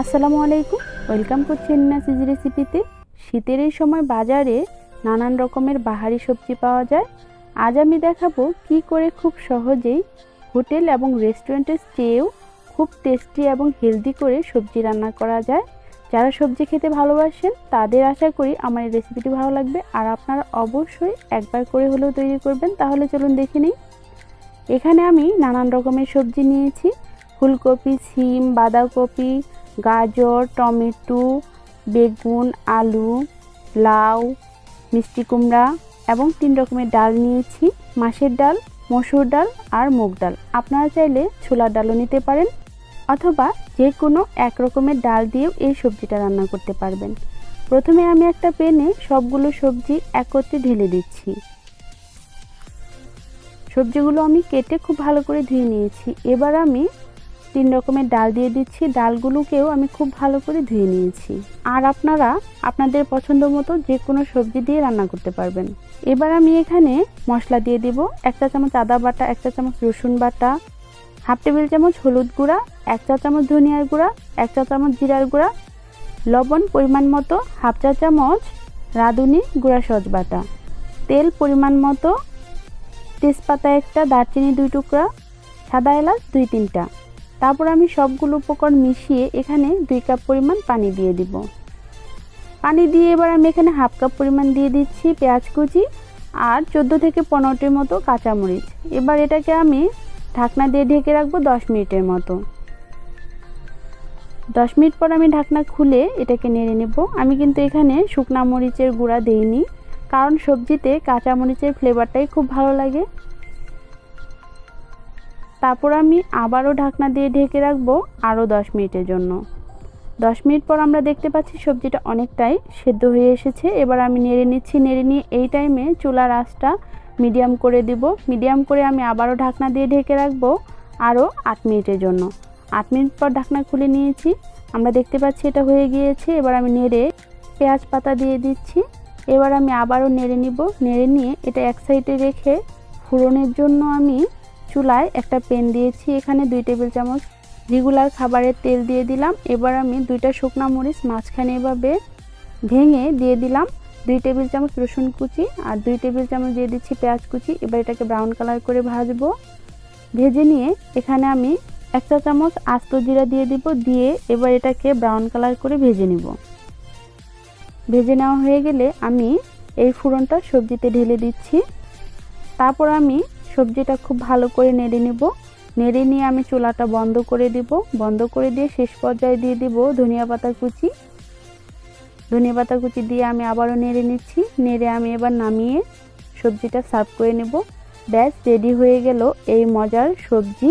আসসালামু আলাইকুম, ওয়েলকাম করছি নাসিজ রেসিপিতে। শীতের এই সময় বাজারে নানান রকমের বাহারি সবজি পাওয়া যায়। আজ আমি দেখাবো কি করে খুব সহজেই হোটেল এবং রেস্টুরেন্টের চেয়েও খুব টেস্টি এবং হেলদি করে সবজি রান্না করা যায়। যারা সবজি খেতে ভালোবাসেন তাদের আশা করি আমার এই রেসিপিটি ভালো লাগবে, আর আপনারা অবশ্যই একবার করে হলেও তৈরি করবেন। তাহলে চলুন দেখে নিই। এখানে আমি নানান রকমের সবজি নিয়েছি: ফুলকপি, সিম, বাঁধাকপি, গাজর, টমেটো, বেগুন, আলু, লাউ, মিষ্টি কুমড়া এবং 3 রকমের ডাল নিয়েছি: মাছের ডাল, মসুর ডাল আর মুগ ডাল। আপনারা চাইলে ছোলার ডালও নিতে পারেন, অথবা যে কোনো এক রকমের ডাল দিয়েও এই সবজিটা রান্না করতে পারবেন। প্রথমে আমি একটা প্যানে সবগুলো সবজি একত্রে ঢেলে দিচ্ছি। সবজিগুলো আমি কেটে খুব ভালো করে ধুয়ে নিয়েছি। এবার আমি 3 রকমের ডাল দিয়ে দিচ্ছি। ডালগুলোকেও আমি খুব ভালো করে ধুয়ে নিয়েছি। আর আপনারা আপনাদের পছন্দ মতো যে কোনো সবজি দিয়ে রান্না করতে পারবেন। এবার আমি এখানে মশলা দিয়ে দিব: 1 চা চামচ আদা বাটা, 1 চা চামচ রসুন বাটা, হাফ টেবিল চামচ হলুদ গুঁড়া, 1 চা চামচ ধনিয়ার গুঁড়া, 1 চা চামচ জিরার গুঁড়া, লবণ পরিমাণ মতো, হাফ চা চামচ রাঁধুনি গুঁড়া সজ বাটা, তেল পরিমাণ মতো, তেজপাতা 1টা, দারচিনি 2 টুকরা, সাদা এলাচ 2-3টা। তারপর আমি সবগুলো উপকরণ মিশিয়ে এখানে 2 কাপ পরিমাণ পানি দিয়ে দিব। পানি দিয়ে এবার আমি এখানে হাফ কাপ পরিমাণ দিয়ে দিচ্ছি পেঁয়াজ কুচি আর 14 থেকে 15টির মতো কাঁচামরিচ। এবার এটাকে আমি ঢাকনা দিয়ে ঢেকে রাখবো 10 মিনিটের মতো। 10 মিনিট পর আমি ঢাকনা খুলে এটাকে নেড়ে নেব। আমি কিন্তু এখানে শুকনা মরিচের গুঁড়া দেইনি, কারণ সবজিতে কাঁচামরিচের ফ্লেভারটাই খুব ভালো লাগে। তারপর আমি আবারও ঢাকনা দিয়ে ঢেকে রাখবো আরও 10 মিনিটের জন্য। 10 মিনিট পর আমরা দেখতে পাচ্ছি সবজিটা অনেকটাই সেদ্ধ হয়ে এসেছে। এবার আমি নেড়ে নিচ্ছি। নেড়ে নিয়ে এই টাইমে চুলার আঁচটা মিডিয়াম করে দিব। মিডিয়াম করে আমি আবারও ঢাকনা দিয়ে ঢেকে রাখবো আরও 8 মিনিটের জন্য। 8 মিনিট পর ঢাকনা খুলে নিয়েছি। আমরা দেখতে পাচ্ছি এটা হয়ে গিয়েছে। এবার আমি নেড়ে পেঁয়াজ পাতা দিয়ে দিচ্ছি। এবার আমি আবারও নেড়ে নিব। নেড়ে নিয়ে এটা এক সাইডে রেখে ফোড়নের জন্য আমি চুলায় একটা প্যান দিয়েছি। এখানে 2 টেবিল চামচ রেগুলার খাবারের তেল দিয়ে দিলাম। এবার আমি 2টা শুকনা মরিচ মাঝখানে এভাবে ভেঙে দিয়ে দিলাম। 2 টেবিল চামচ রসুন কুচি আর 2 টেবিল চামচ দিয়ে দিচ্ছি পেঁয়াজ কুচি। এবার এটাকে ব্রাউন কালার করে ভাজবো। ভেজে নিয়ে এখানে আমি 1 চা চামচ আস্ত জিরা দিয়ে দিব। দিয়ে এবার এটাকে ব্রাউন কালার করে ভেজে নিব। ভেজে নেওয়া হয়ে গেলে আমি এই ফোড়নটা সবজিতে ঢেলে দিচ্ছি। তারপর আমি সবজিটা খুব ভালো করে নেড়ে নেব। নেড়ে নিয়ে আমি চুলাটা বন্ধ করে দিব। বন্ধ করে দিয়ে শেষ পর্যায়ে দিয়ে দিব ধনিয়া পাতা কুচি। ধনিয়া পাতা কুচি দিয়ে আমি আবারও নেড়ে নিচ্ছি। নেড়ে আমি এবার নামিয়ে সবজিটা সার্ভ করে নেব। ব্যাস, রেডি হয়ে গেল এই মজার সবজি।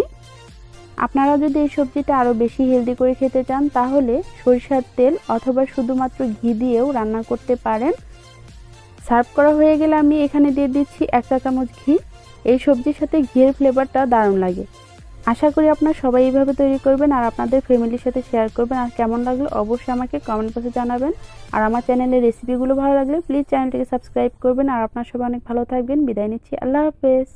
আপনারা যদি এই সবজিটা আরও বেশি হেলদি করে খেতে চান তাহলে সরিষার তেল অথবা শুধুমাত্র ঘি দিয়েও রান্না করতে পারেন। সার্ভ করা হয়ে গেলে আমি এখানে দিয়ে দিচ্ছি 1 চা চামচ ঘি। এই সবজির সাথে ঘিয়ের ফ্লেভারটা দারুণ লাগে। আশা করি আপনারা সবাই এইভাবে তৈরি করবেন আর আপনাদের ফ্যামিলির সাথে শেয়ার করবেন। আর কেমন লাগলো অবশ্যই আমাকে কমেন্ট বক্সে জানাবেন। আর আমার চ্যানেলের রেসিপিগুলো ভালো লাগলে প্লিজ চ্যানেলটিকে সাবস্ক্রাইব করবেন। আর আপনারা সবাই অনেক ভালো থাকবেন। বিদায় নিচ্ছি। আল্লাহ হাফেজ।